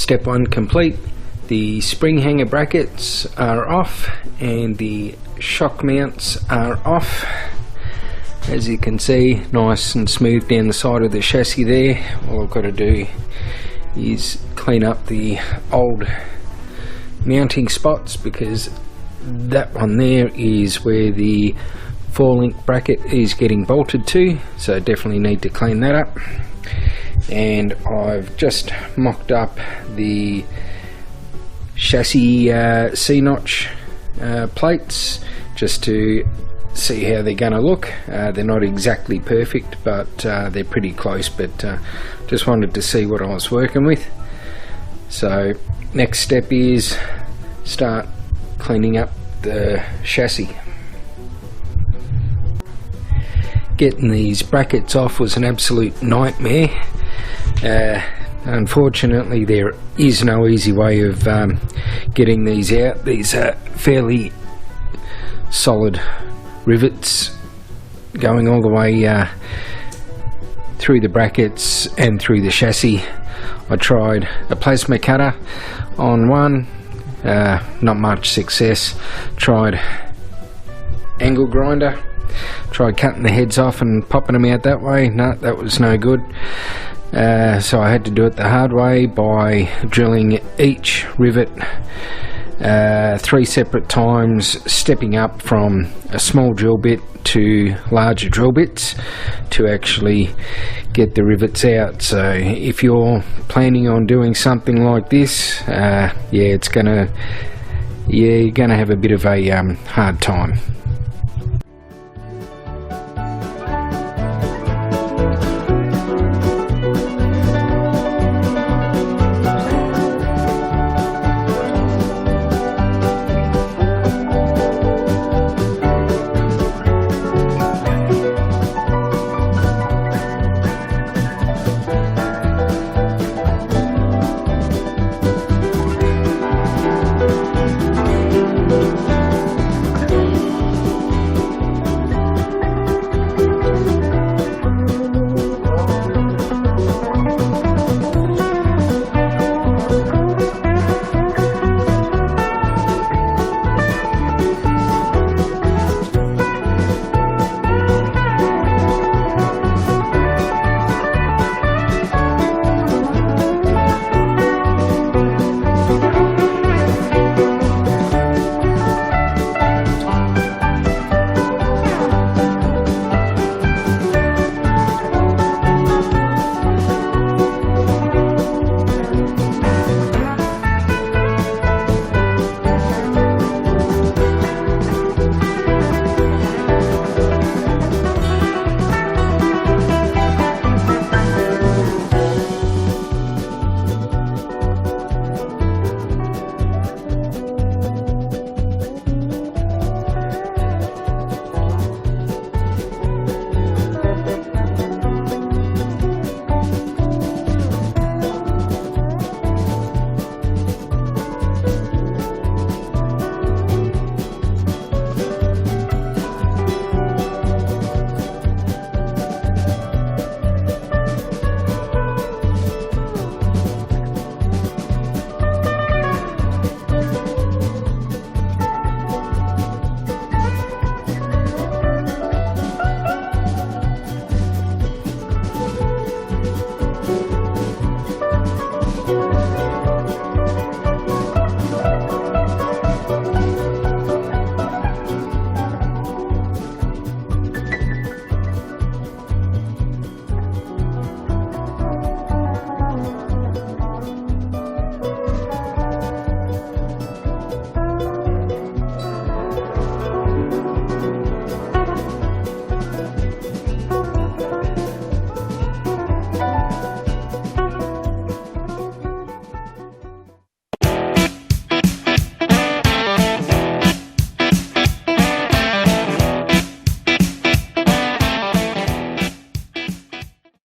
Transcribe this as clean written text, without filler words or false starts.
Step 1 complete. The spring hanger brackets are off and the shock mounts are off. As you can see, nice and smooth down the side of the chassis there. All I've got to do is clean up the old mounting spots, because that one there is where the 4-link bracket is getting bolted to, so definitely need to clean that up. And I've just mocked up the chassis C Notch plates just to see how they're going to look. They're not exactly perfect, but they're pretty close, but just wanted to see what I was working with. So next step is start cleaning up the chassis. Getting these brackets off was an absolute nightmare. Unfortunately, there is no easy way of getting these out. These are fairly solid rivets going all the way through the brackets and through the chassis. I tried a plasma cutter on one, not much success. Tried angle grinder, tried cutting the heads off and popping them out that way. No, that was no good. So I had to do it the hard way by drilling each rivet 3 separate times, stepping up from a small drill bit to larger drill bits to actually get the rivets out. So if you're planning on doing something like this, you're gonna have a bit of a hard time.